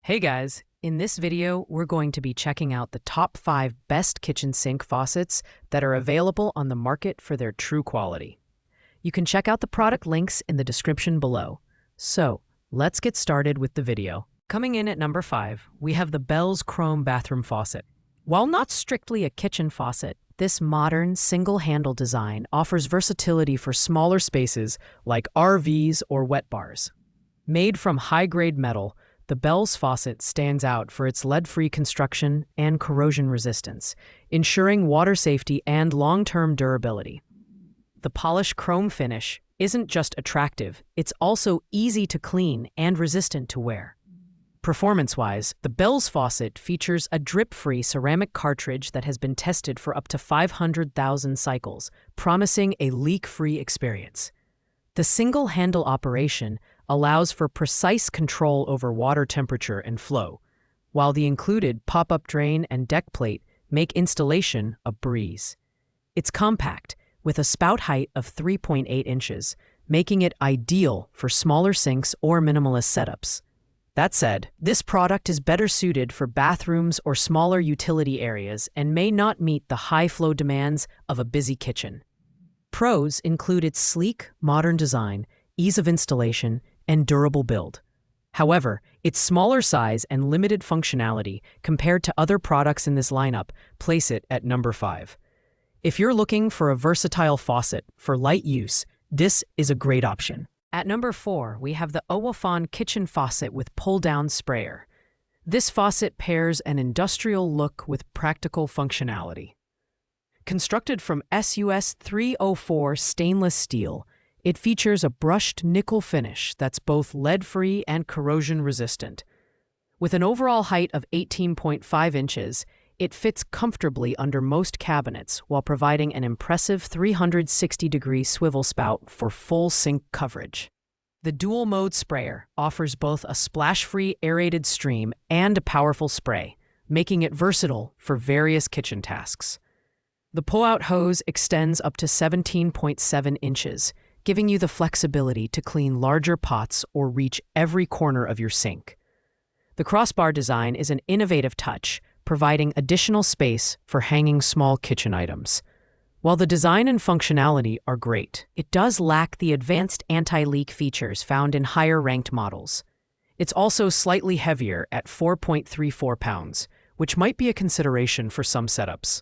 Hey guys, in this video, we're going to be checking out the top 5 best kitchen sink faucets that are available on the market for their true quality. You can check out the product links in the description below. So, let's get started with the video. Coming in at number 5, we have the Bell's Chrome Bathroom Faucet. While not strictly a kitchen faucet, this modern, single-handle design offers versatility for smaller spaces like RVs or wet bars. Made from high-grade metal, the Bell's faucet stands out for its lead-free construction and corrosion resistance, ensuring water safety and long-term durability. The polished chrome finish isn't just attractive, it's also easy to clean and resistant to wear. Performance-wise, the Bell's faucet features a drip-free ceramic cartridge that has been tested for up to 500,000 cycles, promising a leak-free experience. The single-handle operation allows for precise control over water temperature and flow, while the included pop-up drain and deck plate make installation a breeze. It's compact, with a spout height of 3.8 inches, making it ideal for smaller sinks or minimalist setups. That said, this product is better suited for bathrooms or smaller utility areas and may not meet the high-flow demands of a busy kitchen. Pros include its sleek, modern design, ease of installation, and durable build. However, its smaller size and limited functionality compared to other products in this lineup place it at number 5. If you're looking for a versatile faucet for light use, this is a great option. At number 4, we have the Owafon Kitchen Faucet with pull-down sprayer. This faucet pairs an industrial look with practical functionality. Constructed from SUS 304 stainless steel, it features a brushed nickel finish that's both lead-free and corrosion-resistant. With an overall height of 18.5 inches, it fits comfortably under most cabinets while providing an impressive 360-degree swivel spout for full sink coverage. The dual-mode sprayer offers both a splash-free aerated stream and a powerful spray, making it versatile for various kitchen tasks. The pull-out hose extends up to 17.7 inches, giving you the flexibility to clean larger pots or reach every corner of your sink. The crossbar design is an innovative touch, providing additional space for hanging small kitchen items. While the design and functionality are great, it does lack the advanced anti-leak features found in higher-ranked models. It's also slightly heavier at 4.34 pounds, which might be a consideration for some setups.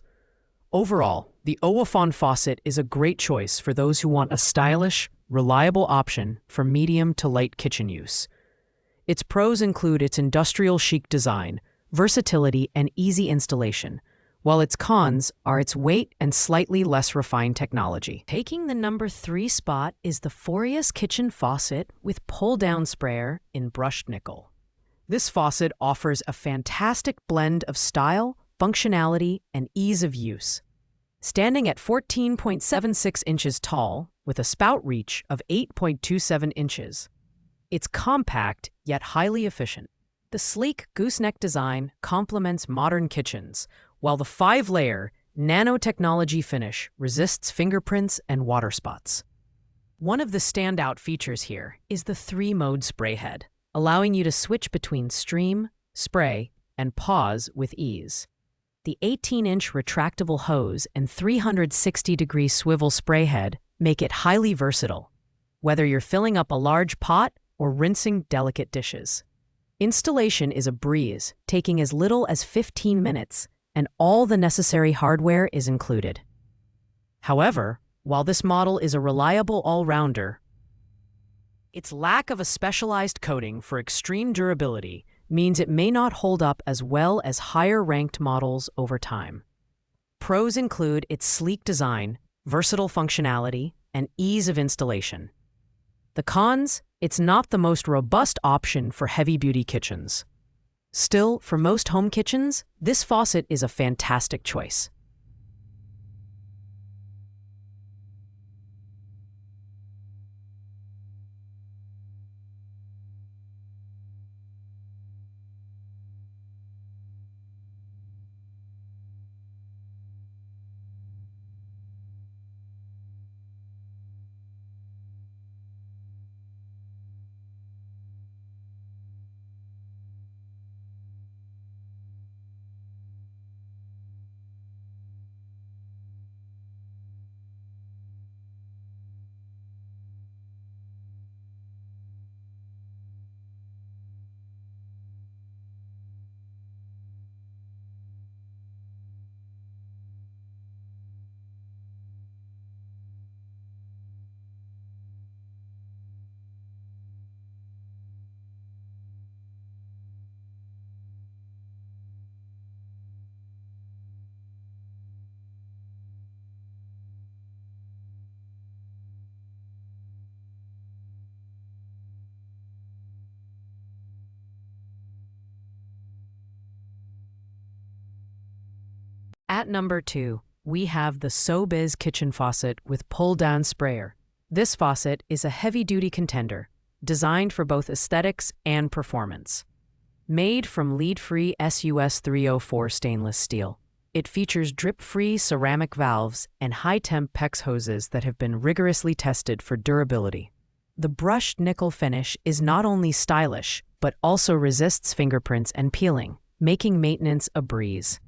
Overall, the Owafon faucet is a great choice for those who want a stylish, reliable option for medium to light kitchen use. Its pros include its industrial chic design, versatility, and easy installation, while its cons are its weight and slightly less refined technology. Taking the number 3 spot is the Faucet Kitchen Faucet with pull-down sprayer in brushed nickel. This faucet offers a fantastic blend of style, functionality, and ease of use. Standing at 14.76 inches tall, with a spout reach of 8.27 inches, it's compact yet highly efficient. The sleek gooseneck design complements modern kitchens, while the 5-layer nanotechnology finish resists fingerprints and water spots. One of the standout features here is the 3-mode spray head, allowing you to switch between stream, spray, and pause with ease. The 18-inch retractable hose and 360-degree swivel spray head make it highly versatile, whether you're filling up a large pot or rinsing delicate dishes. Installation is a breeze, taking as little as 15 minutes, and all the necessary hardware is included. However, while this model is a reliable all-rounder, its lack of a specialized coating for extreme durability means it may not hold up as well as higher-ranked models over time. Pros include its sleek design, versatile functionality, and ease of installation. The cons: it's not the most robust option for heavy-duty kitchens. Still, for most home kitchens, this faucet is a fantastic choice. At number 2, we have the SoBiz kitchen faucet with pull-down sprayer. This faucet is a heavy-duty contender, designed for both aesthetics and performance. Made from lead-free SUS 304 stainless steel, it features drip-free ceramic valves and high-temp PEX hoses that have been rigorously tested for durability. The brushed nickel finish is not only stylish, but also resists fingerprints and peeling, making maintenance a breeze.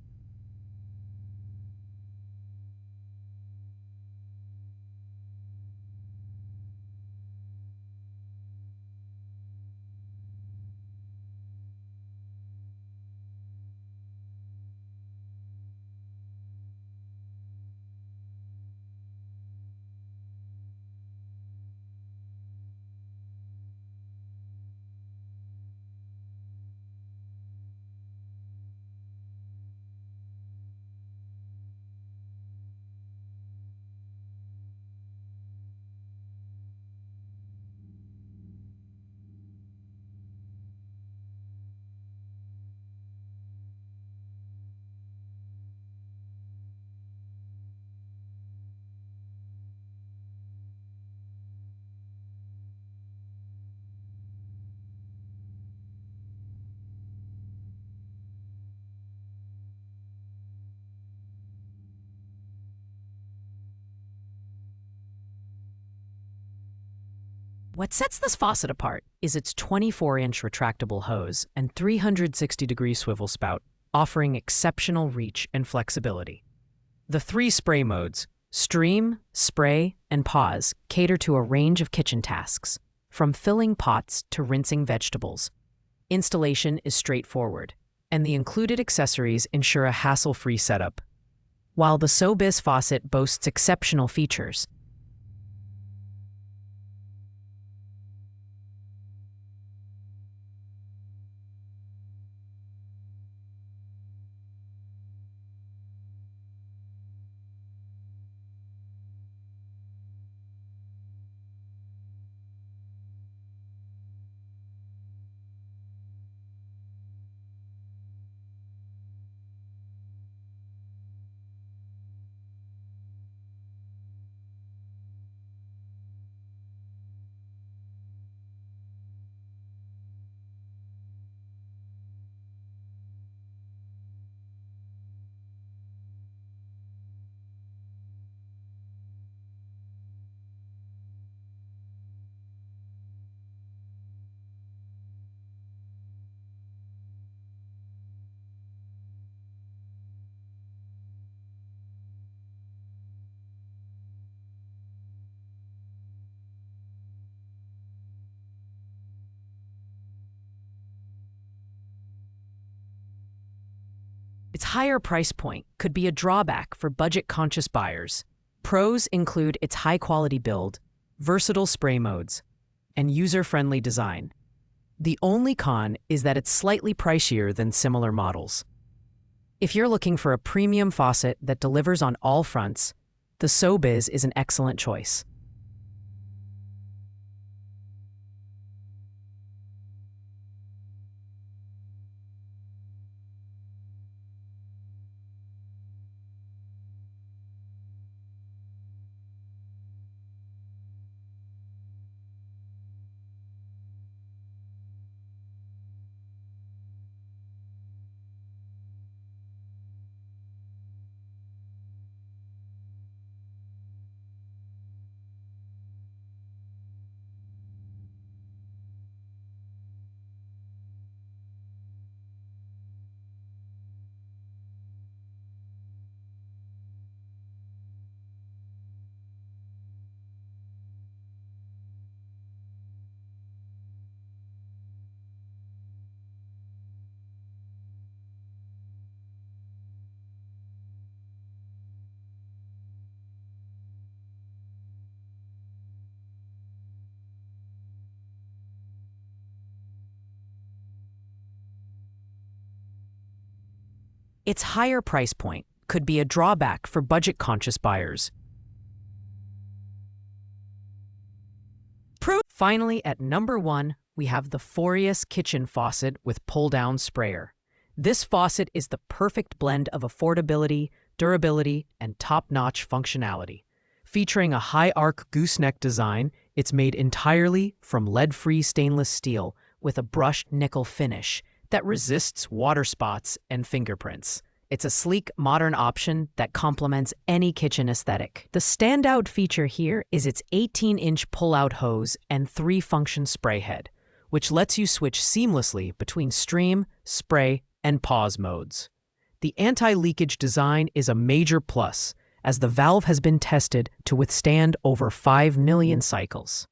What sets this faucet apart is its 24-inch retractable hose and 360-degree swivel spout, offering exceptional reach and flexibility. The 3 spray modes, stream, spray, and pause, cater to a range of kitchen tasks, from filling pots to rinsing vegetables. Installation is straightforward, and the included accessories ensure a hassle-free setup. While the SoBiz faucet boasts exceptional features, its higher price point could be a drawback for budget-conscious buyers. Pros include its high-quality build, versatile spray modes, and user-friendly design. The only con is that it's slightly pricier than similar models. If you're looking for a premium faucet that delivers on all fronts, the SoBiz is an excellent choice. Its higher price point could be a drawback for budget-conscious buyers. Finally, at number 1, we have the Faucet kitchen faucet with pull-down sprayer. This faucet is the perfect blend of affordability, durability, and top-notch functionality. Featuring a high-arc gooseneck design, it's made entirely from lead-free stainless steel with a brushed nickel finish that resists water spots and fingerprints. It's a sleek, modern option that complements any kitchen aesthetic. The standout feature here is its 18-inch pull-out hose and 3-function spray head, which lets you switch seamlessly between stream, spray, and pause modes. The anti-leakage design is a major plus, as the valve has been tested to withstand over 5 million cycles.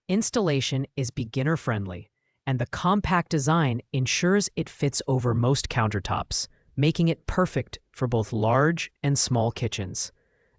Installation is beginner-friendly, and the compact design ensures it fits over most countertops, making it perfect for both large and small kitchens.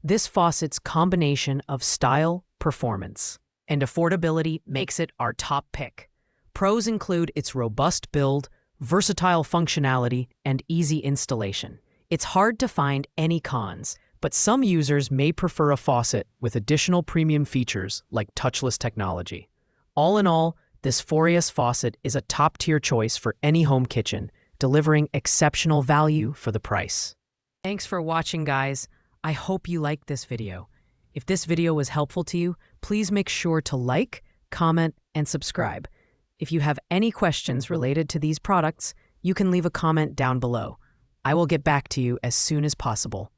This faucet's combination of style, performance, and affordability makes it our top pick. Pros include its robust build, versatile functionality, and easy installation. It's hard to find any cons, but some users may prefer a faucet with additional premium features like touchless technology. All in all, this Faucet faucet is a top-tier choice for any home kitchen, delivering exceptional value for the price. Thanks for watching, guys. I hope you liked this video. If this video was helpful to you, please make sure to like, comment, and subscribe. If you have any questions related to these products, you can leave a comment down below. I will get back to you as soon as possible.